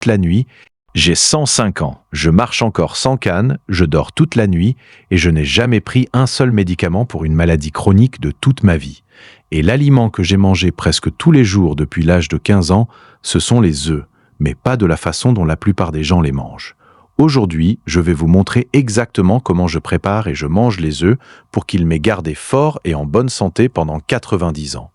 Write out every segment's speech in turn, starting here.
toute la nuit. J'ai 105 ans, je marche encore sans canne, je dors toute la nuit et je n'ai jamais pris un seul médicament pour une maladie chronique de toute ma vie. Et l'aliment que j'ai mangé presque tous les jours depuis l'âge de 15 ans, ce sont les œufs, mais pas de la façon dont la plupart des gens les mangent. Aujourd'hui, je vais vous montrer exactement comment je prépare et je mange les œufs pour qu'ils m'aient gardé fort et en bonne santé pendant 90 ans.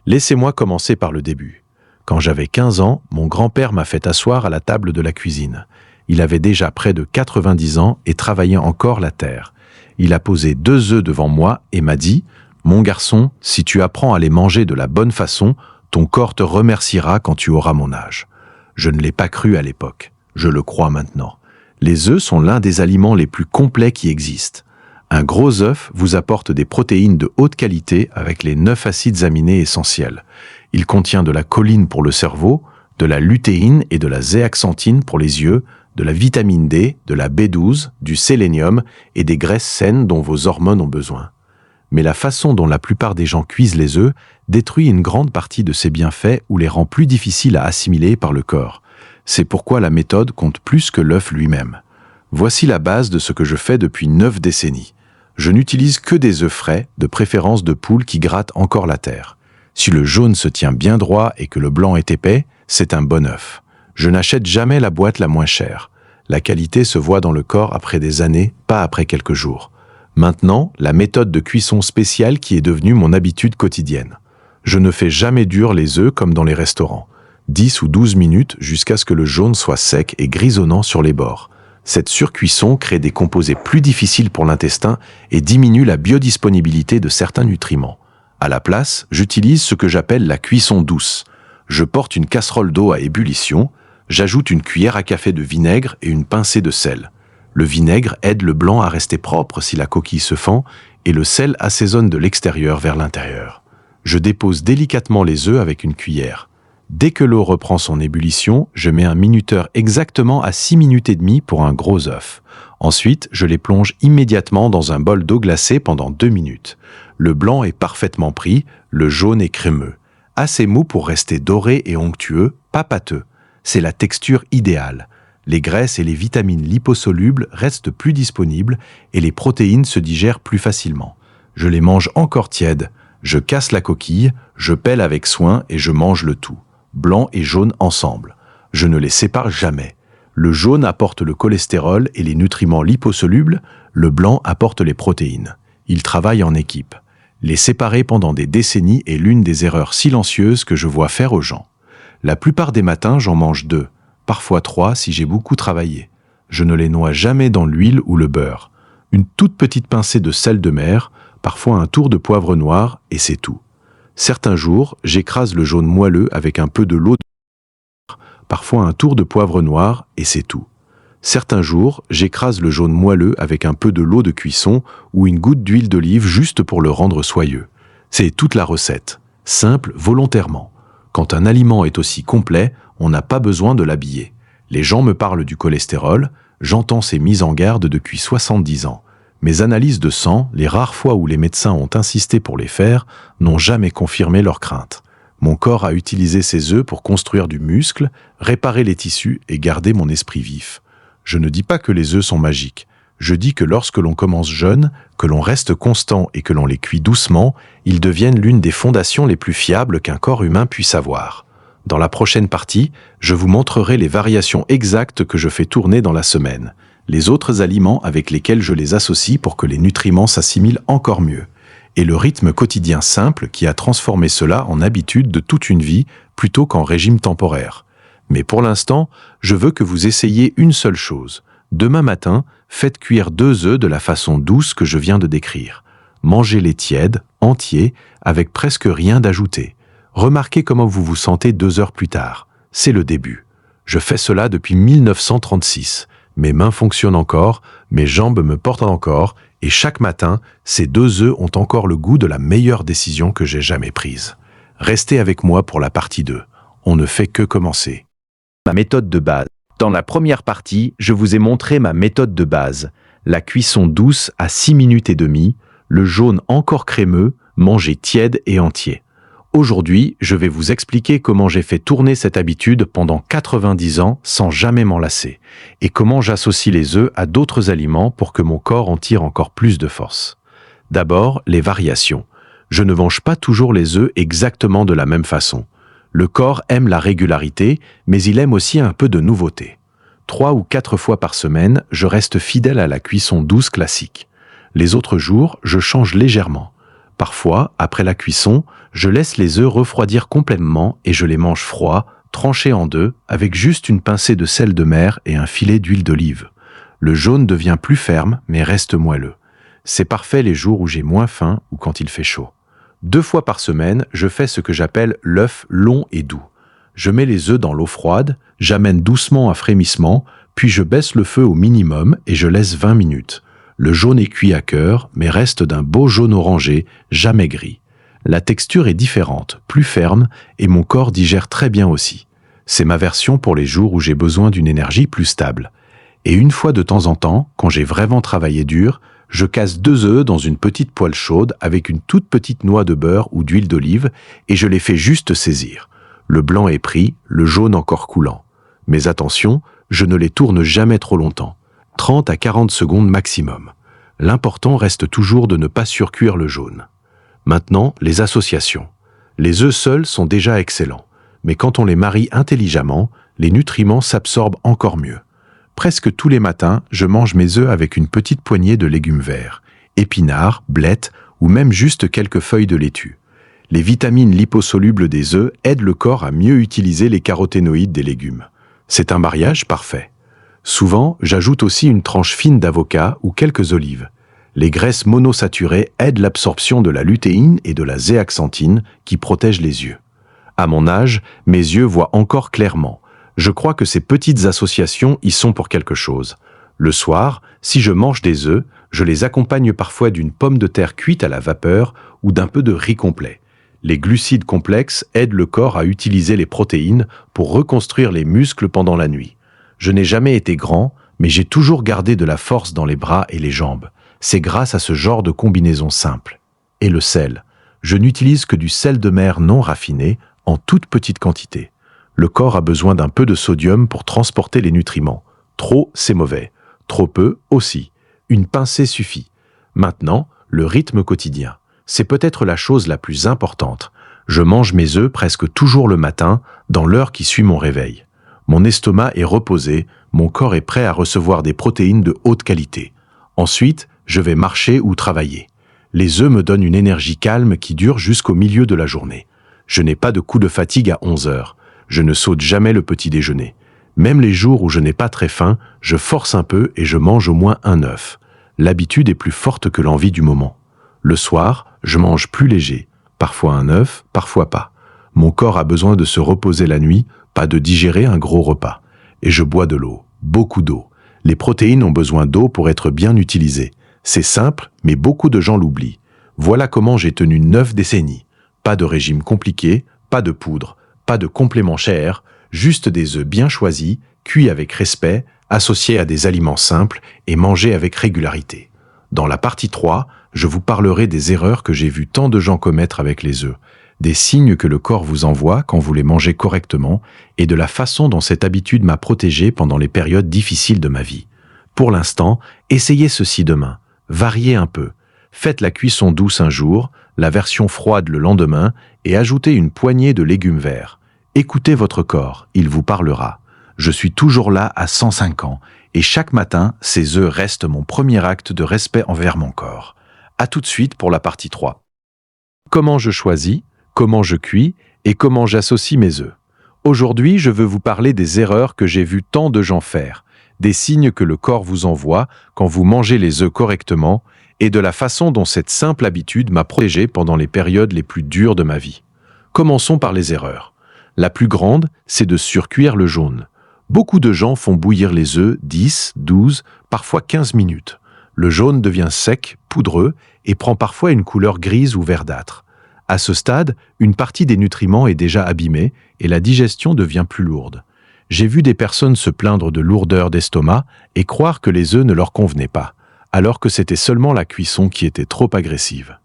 Laissez-moi commencer par le début. Quand j'avais 15 ans, mon grand-père m'a fait asseoir à la table de la cuisine. Il avait déjà près de 90 ans et travaillait encore la terre. Il a posé 2 œufs devant moi et m'a dit « Mon garçon, si tu apprends à les manger de la bonne façon, ton corps te remerciera quand tu auras mon âge. » Je ne l'ai pas cru à l'époque. Je le crois maintenant. Les œufs sont l'un des aliments les plus complets qui existent. Un gros œuf vous apporte des protéines de haute qualité avec les 9 acides aminés essentiels. Il contient de la choline pour le cerveau, de la lutéine et de la zéaxanthine pour les yeux, de la vitamine D, de la B12, du sélénium et des graisses saines dont vos hormones ont besoin. Mais la façon dont la plupart des gens cuisent les œufs détruit une grande partie de ces bienfaits ou les rend plus difficiles à assimiler par le corps. C'est pourquoi la méthode compte plus que l'œuf lui-même. Voici la base de ce que je fais depuis 9 décennies. Je n'utilise que des œufs frais, de préférence de poules qui grattent encore la terre. Si le jaune se tient bien droit et que le blanc est épais, c'est un bon œuf. Je n'achète jamais la boîte la moins chère. La qualité se voit dans le corps après des années, pas après quelques jours. Maintenant, la méthode de cuisson spéciale qui est devenue mon habitude quotidienne. Je ne fais jamais dur les œufs comme dans les restaurants. 10 ou 12 minutes jusqu'à ce que le jaune soit sec et grisonnant sur les bords. Cette surcuisson crée des composés plus difficiles pour l'intestin et diminue la biodisponibilité de certains nutriments. À la place, j'utilise ce que j'appelle la cuisson douce. Je porte une casserole d'eau à ébullition, j'ajoute une cuillère à café de vinaigre et une pincée de sel. Le vinaigre aide le blanc à rester propre si la coquille se fend et le sel assaisonne de l'extérieur vers l'intérieur. Je dépose délicatement les œufs avec une cuillère. Dès que l'eau reprend son ébullition, je mets un minuteur exactement à 6 minutes et demie pour un gros œuf. Ensuite, je les plonge immédiatement dans un bol d'eau glacée pendant 2 minutes. Le blanc est parfaitement pris, le jaune est crémeux. Assez mou pour rester doré et onctueux, pas pâteux. C'est la texture idéale. Les graisses et les vitamines liposolubles restent plus disponibles et les protéines se digèrent plus facilement. Je les mange encore tièdes. Je casse la coquille, je pèle avec soin et je mange le tout. Blanc et jaune ensemble. Je ne les sépare jamais. Le jaune apporte le cholestérol et les nutriments liposolubles, le blanc apporte les protéines. Ils travaillent en équipe. Les séparer pendant des décennies est l'une des erreurs silencieuses que je vois faire aux gens. La plupart des matins, j'en mange 2, parfois 3 si j'ai beaucoup travaillé. Je ne les noie jamais dans l'huile ou le beurre. Une toute petite pincée de sel de mer, parfois un tour de poivre noir et c'est tout. Certains jours, j'écrase le jaune moelleux avec un peu de l'eau, parfois un tour de poivre noir et c'est tout. Certains jours, j'écrase le jaune moelleux avec un peu de l'eau de cuisson ou une goutte d'huile d'olive juste pour le rendre soyeux. C'est toute la recette, simple volontairement. Quand un aliment est aussi complet, on n'a pas besoin de l'habiller. Les gens me parlent du cholestérol, j'entends ces mises en garde depuis 70 ans. Mes analyses de sang, les rares fois où les médecins ont insisté pour les faire, n'ont jamais confirmé leurs craintes. Mon corps a utilisé ces œufs pour construire du muscle, réparer les tissus et garder mon esprit vif. Je ne dis pas que les œufs sont magiques. Je dis que lorsque l'on commence jeune, que l'on reste constant et que l'on les cuit doucement, ils deviennent l'une des fondations les plus fiables qu'un corps humain puisse avoir. Dans la prochaine partie, je vous montrerai les variations exactes que je fais tourner dans la semaine, les autres aliments avec lesquels je les associe pour que les nutriments s'assimilent encore mieux, et le rythme quotidien simple qui a transformé cela en habitude de toute une vie plutôt qu'en régime temporaire. Mais pour l'instant, je veux que vous essayiez une seule chose. Demain matin, faites cuire 2 œufs de la façon douce que je viens de décrire. Mangez-les tièdes, entiers, avec presque rien d'ajouté. Remarquez comment vous vous sentez 2 heures plus tard. C'est le début. Je fais cela depuis 1936. Mes mains fonctionnent encore, mes jambes me portent encore, et chaque matin, ces 2 œufs ont encore le goût de la meilleure décision que j'ai jamais prise. Restez avec moi pour la partie 2. On ne fait que commencer. Ma méthode de base. Dans la première partie, je vous ai montré ma méthode de base. La cuisson douce à 6 minutes et demie, le jaune encore crémeux, mangé tiède et entier. Aujourd'hui, je vais vous expliquer comment j'ai fait tourner cette habitude pendant 90 ans sans jamais m'en lasser, et comment j'associe les œufs à d'autres aliments pour que mon corps en tire encore plus de force. D'abord, les variations. Je ne mange pas toujours les œufs exactement de la même façon. Le corps aime la régularité, mais il aime aussi un peu de nouveauté. 3 ou 4 fois par semaine, je reste fidèle à la cuisson douce classique. Les autres jours, je change légèrement. Parfois, après la cuisson, je laisse les œufs refroidir complètement et je les mange froids, tranchés en deux, avec juste une pincée de sel de mer et un filet d'huile d'olive. Le jaune devient plus ferme, mais reste moelleux. C'est parfait les jours où j'ai moins faim ou quand il fait chaud. 2 fois par semaine, je fais ce que j'appelle l'œuf long et doux. Je mets les œufs dans l'eau froide, j'amène doucement à frémissement, puis je baisse le feu au minimum et je laisse 20 minutes. Le jaune est cuit à cœur, mais reste d'un beau jaune orangé, jamais gris. La texture est différente, plus ferme, et mon corps digère très bien aussi. C'est ma version pour les jours où j'ai besoin d'une énergie plus stable. Et une fois de temps en temps, quand j'ai vraiment travaillé dur, je casse 2 œufs dans une petite poêle chaude avec une toute petite noix de beurre ou d'huile d'olive et je les fais juste saisir. Le blanc est pris, le jaune encore coulant. Mais attention, je ne les tourne jamais trop longtemps. 30 à 40 secondes maximum. L'important reste toujours de ne pas surcuire le jaune. Maintenant, les associations. Les œufs seuls sont déjà excellents, mais quand on les marie intelligemment, les nutriments s'absorbent encore mieux. Presque tous les matins, je mange mes œufs avec une petite poignée de légumes verts, épinards, blettes ou même juste quelques feuilles de laitue. Les vitamines liposolubles des œufs aident le corps à mieux utiliser les caroténoïdes des légumes. C'est un mariage parfait. Souvent, j'ajoute aussi une tranche fine d'avocat ou quelques olives. Les graisses monosaturées aident l'absorption de la lutéine et de la zéaxanthine qui protègent les yeux. À mon âge, mes yeux voient encore clairement. Je crois que ces petites associations y sont pour quelque chose. Le soir, si je mange des œufs, je les accompagne parfois d'une pomme de terre cuite à la vapeur ou d'un peu de riz complet. Les glucides complexes aident le corps à utiliser les protéines pour reconstruire les muscles pendant la nuit. Je n'ai jamais été grand, mais j'ai toujours gardé de la force dans les bras et les jambes. C'est grâce à ce genre de combinaison simple. Et le sel. Je n'utilise que du sel de mer non raffiné, en toute petite quantité. Le corps a besoin d'un peu de sodium pour transporter les nutriments. Trop, c'est mauvais. Trop peu, aussi. Une pincée suffit. Maintenant, le rythme quotidien. C'est peut-être la chose la plus importante. Je mange mes œufs presque toujours le matin, dans l'heure qui suit mon réveil. Mon estomac est reposé, mon corps est prêt à recevoir des protéines de haute qualité. Ensuite, je vais marcher ou travailler. Les œufs me donnent une énergie calme qui dure jusqu'au milieu de la journée. Je n'ai pas de coup de fatigue à 11 heures. Je ne saute jamais le petit déjeuner. Même les jours où je n'ai pas très faim, je force un peu et je mange au moins un œuf. L'habitude est plus forte que l'envie du moment. Le soir, je mange plus léger. Parfois un œuf, parfois pas. Mon corps a besoin de se reposer la nuit, pas de digérer un gros repas. Et je bois de l'eau, beaucoup d'eau. Les protéines ont besoin d'eau pour être bien utilisées. C'est simple, mais beaucoup de gens l'oublient. Voilà comment j'ai tenu 9 décennies. Pas de régime compliqué, pas de poudre, pas de compléments chers, juste des œufs bien choisis, cuits avec respect, associés à des aliments simples et mangés avec régularité. Dans la partie 3, je vous parlerai des erreurs que j'ai vu tant de gens commettre avec les œufs, des signes que le corps vous envoie quand vous les mangez correctement et de la façon dont cette habitude m'a protégé pendant les périodes difficiles de ma vie. Pour l'instant, essayez ceci demain. Variez un peu. Faites la cuisson douce un jour, la version froide le lendemain et ajoutez une poignée de légumes verts. Écoutez votre corps, il vous parlera. Je suis toujours là à 105 ans et chaque matin, ces œufs restent mon premier acte de respect envers mon corps. À tout de suite pour la partie 3. Comment je choisis, comment je cuis et comment j'associe mes œufs. Aujourd'hui, je veux vous parler des erreurs que j'ai vu tant de gens faire, des signes que le corps vous envoie quand vous mangez les œufs correctement et de la façon dont cette simple habitude m'a protégé pendant les périodes les plus dures de ma vie. Commençons par les erreurs. La plus grande, c'est de surcuire le jaune. Beaucoup de gens font bouillir les œufs 10, 12, parfois 15 minutes. Le jaune devient sec, poudreux et prend parfois une couleur grise ou verdâtre. À ce stade, une partie des nutriments est déjà abîmée et la digestion devient plus lourde. J'ai vu des personnes se plaindre de lourdeur d'estomac et croire que les œufs ne leur convenaient pas, alors que c'était seulement la cuisson qui était trop agressive.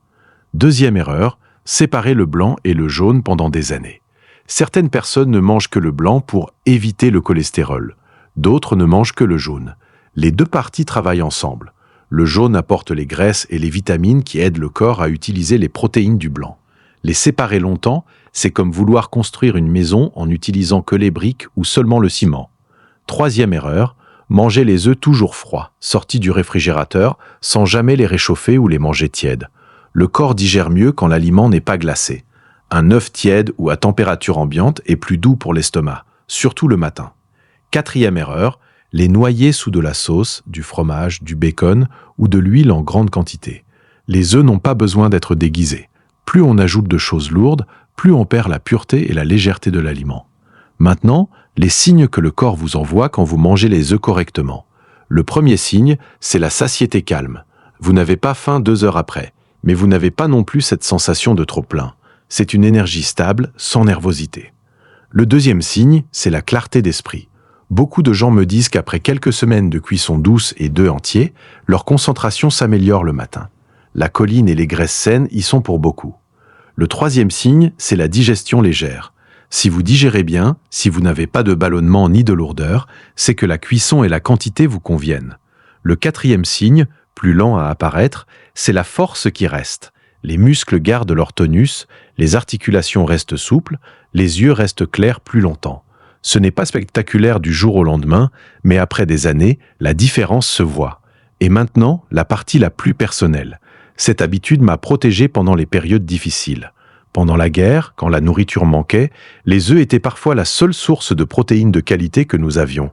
Deuxième erreur, séparez le blanc et le jaune pendant des années. Certaines personnes ne mangent que le blanc pour éviter le cholestérol. D'autres ne mangent que le jaune. Les deux parties travaillent ensemble. Le jaune apporte les graisses et les vitamines qui aident le corps à utiliser les protéines du blanc. Les séparer longtemps, c'est comme vouloir construire une maison en n'utilisant que les briques ou seulement le ciment. Troisième erreur, mangez les œufs toujours froids, sortis du réfrigérateur, sans jamais les réchauffer ou les manger tièdes. Le corps digère mieux quand l'aliment n'est pas glacé. Un œuf tiède ou à température ambiante est plus doux pour l'estomac, surtout le matin. Quatrième erreur, les noyer sous de la sauce, du fromage, du bacon ou de l'huile en grande quantité. Les œufs n'ont pas besoin d'être déguisés. Plus on ajoute de choses lourdes, plus on perd la pureté et la légèreté de l'aliment. Maintenant, les signes que le corps vous envoie quand vous mangez les œufs correctement. Le premier signe, c'est la satiété calme. Vous n'avez pas faim 2 heures après, mais vous n'avez pas non plus cette sensation de trop plein. C'est une énergie stable, sans nervosité. Le deuxième signe, c'est la clarté d'esprit. Beaucoup de gens me disent qu'après quelques semaines de cuisson douce et d'œufs entiers, leur concentration s'améliore le matin. La choline et les graisses saines y sont pour beaucoup. Le troisième signe, c'est la digestion légère. Si vous digérez bien, si vous n'avez pas de ballonnement ni de lourdeur, c'est que la cuisson et la quantité vous conviennent. Le quatrième signe, plus lent à apparaître, c'est la force qui reste. Les muscles gardent leur tonus, les articulations restent souples, les yeux restent clairs plus longtemps. Ce n'est pas spectaculaire du jour au lendemain, mais après des années, la différence se voit. Et maintenant, la partie la plus personnelle. Cette habitude m'a protégé pendant les périodes difficiles. Pendant la guerre, quand la nourriture manquait, les œufs étaient parfois la seule source de protéines de qualité que nous avions.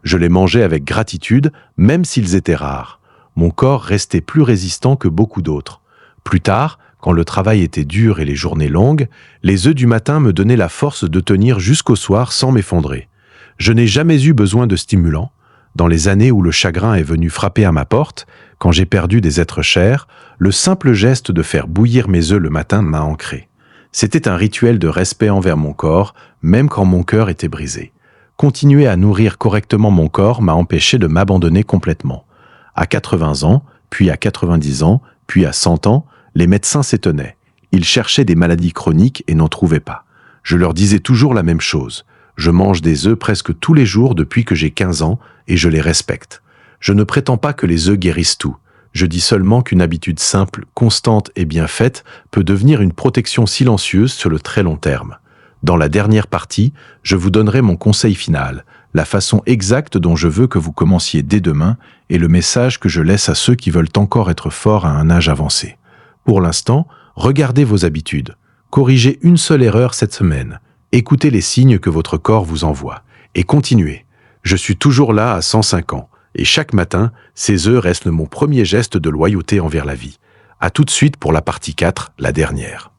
Je les mangeais avec gratitude, même s'ils étaient rares. Mon corps restait plus résistant que beaucoup d'autres. Plus tard, quand le travail était dur et les journées longues, les œufs du matin me donnaient la force de tenir jusqu'au soir sans m'effondrer. Je n'ai jamais eu besoin de stimulants. Dans les années où le chagrin est venu frapper à ma porte, quand j'ai perdu des êtres chers, le simple geste de faire bouillir mes œufs le matin m'a ancré. C'était un rituel de respect envers mon corps, même quand mon cœur était brisé. Continuer à nourrir correctement mon corps m'a empêché de m'abandonner complètement. À 80 ans, puis à 90 ans, puis à 100 ans, les médecins s'étonnaient. Ils cherchaient des maladies chroniques et n'en trouvaient pas. Je leur disais toujours la même chose. Je mange des œufs presque tous les jours depuis que j'ai 15 ans et je les respecte. Je ne prétends pas que les œufs guérissent tout. Je dis seulement qu'une habitude simple, constante et bien faite peut devenir une protection silencieuse sur le très long terme. Dans la dernière partie, je vous donnerai mon conseil final, la façon exacte dont je veux que vous commenciez dès demain et le message que je laisse à ceux qui veulent encore être forts à un âge avancé. Pour l'instant, regardez vos habitudes. Corrigez une seule erreur cette semaine. Écoutez les signes que votre corps vous envoie. Et continuez. Je suis toujours là à 105 ans. Et chaque matin, ces œufs restent mon premier geste de loyauté envers la vie. À tout de suite pour la partie 4, la dernière.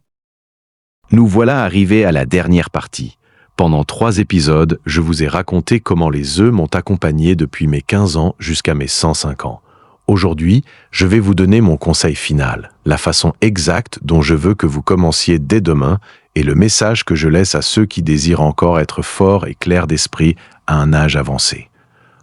Nous voilà arrivés à la dernière partie. Pendant 3 épisodes, je vous ai raconté comment les œufs m'ont accompagné depuis mes 15 ans jusqu'à mes 105 ans. Aujourd'hui, je vais vous donner mon conseil final, la façon exacte dont je veux que vous commenciez dès demain et le message que je laisse à ceux qui désirent encore être forts et clairs d'esprit à un âge avancé.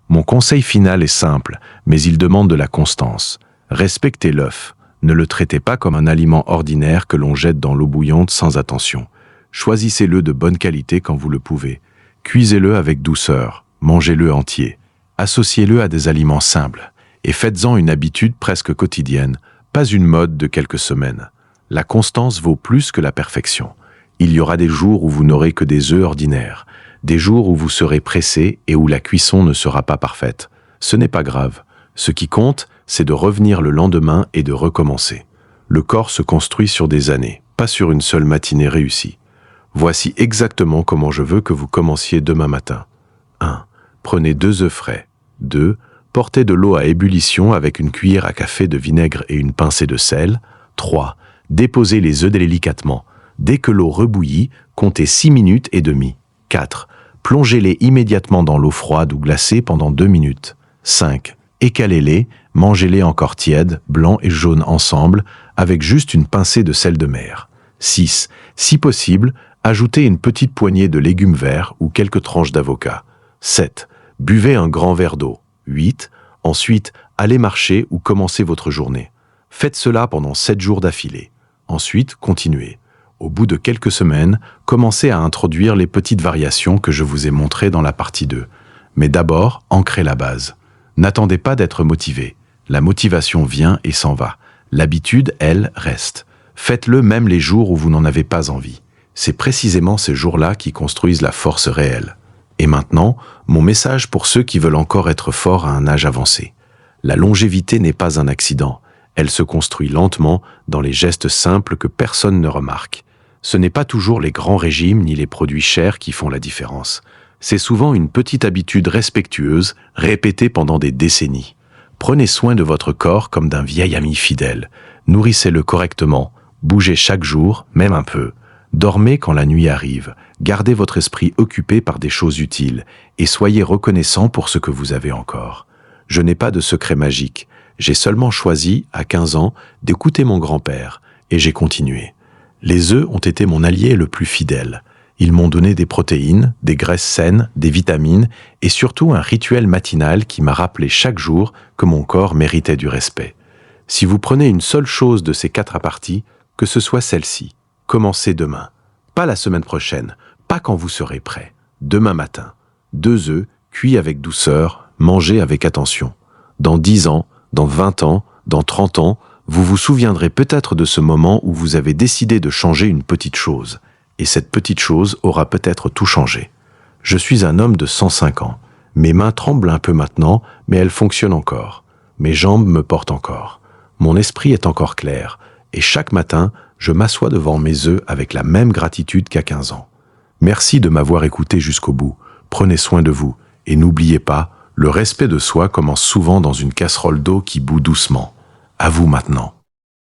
Mon conseil final est simple, mais il demande de la constance. Respectez l'œuf. Ne le traitez pas comme un aliment ordinaire que l'on jette dans l'eau bouillante sans attention. Choisissez-le de bonne qualité quand vous le pouvez. Cuisez-le avec douceur. Mangez-le entier. Associez-le à des aliments simples. Et faites-en une habitude presque quotidienne, pas une mode de quelques semaines. La constance vaut plus que la perfection. Il y aura des jours où vous n'aurez que des œufs ordinaires, des jours où vous serez pressé et où la cuisson ne sera pas parfaite. Ce n'est pas grave. Ce qui compte, c'est de revenir le lendemain et de recommencer. Le corps se construit sur des années, pas sur une seule matinée réussie. Voici exactement comment je veux que vous commenciez demain matin. 1. Prenez 2 œufs frais. 2. Portez de l'eau à ébullition avec une cuillère à café de vinaigre et une pincée de sel. 3. Déposez les œufs délicatement. Dès que l'eau rebouillit, comptez 6 minutes et demie. 4. Plongez-les immédiatement dans l'eau froide ou glacée pendant 2 minutes. 5. Écalez-les, mangez-les encore tièdes, blancs et jaunes ensemble, avec juste une pincée de sel de mer. 6. Si possible, ajoutez une petite poignée de légumes verts ou quelques tranches d'avocat. 7. Buvez un grand verre d'eau. 8. Ensuite, allez marcher ou commencez votre journée. Faites cela pendant 7 jours d'affilée. Ensuite, continuez. Au bout de quelques semaines, commencez à introduire les petites variations que je vous ai montrées dans la partie 2. Mais d'abord, ancrez la base. N'attendez pas d'être motivé. La motivation vient et s'en va. L'habitude, elle, reste. Faites-le même les jours où vous n'en avez pas envie. C'est précisément ces jours-là qui construisent la force réelle. Et maintenant, mon message pour ceux qui veulent encore être forts à un âge avancé. La longévité n'est pas un accident. Elle se construit lentement dans les gestes simples que personne ne remarque. Ce n'est pas toujours les grands régimes ni les produits chers qui font la différence. C'est souvent une petite habitude respectueuse, répétée pendant des décennies. Prenez soin de votre corps comme d'un vieil ami fidèle. Nourrissez-le correctement. Bougez chaque jour, même un peu. Dormez quand la nuit arrive. Gardez votre esprit occupé par des choses utiles et soyez reconnaissant pour ce que vous avez encore. Je n'ai pas de secret magique. J'ai seulement choisi, à 15 ans, d'écouter mon grand-père et j'ai continué. Les œufs ont été mon allié le plus fidèle. Ils m'ont donné des protéines, des graisses saines, des vitamines et surtout un rituel matinal qui m'a rappelé chaque jour que mon corps méritait du respect. Si vous prenez une seule chose de ces 4 parties, que ce soit celle-ci. Commencez demain. Pas la semaine prochaine, pas quand vous serez prêt. Demain matin. 2 œufs, cuits avec douceur, mangés avec attention. Dans 10 ans, dans 20 ans, dans 30 ans, vous vous souviendrez peut-être de ce moment où vous avez décidé de changer une petite chose. Et cette petite chose aura peut-être tout changé. Je suis un homme de 105 ans. Mes mains tremblent un peu maintenant, mais elles fonctionnent encore. Mes jambes me portent encore. Mon esprit est encore clair. Et chaque matin, je m'assois devant mes œufs avec la même gratitude qu'à 15 ans. Merci de m'avoir écouté jusqu'au bout. Prenez soin de vous. Et n'oubliez pas, le respect de soi commence souvent dans une casserole d'eau qui bout doucement. À vous maintenant.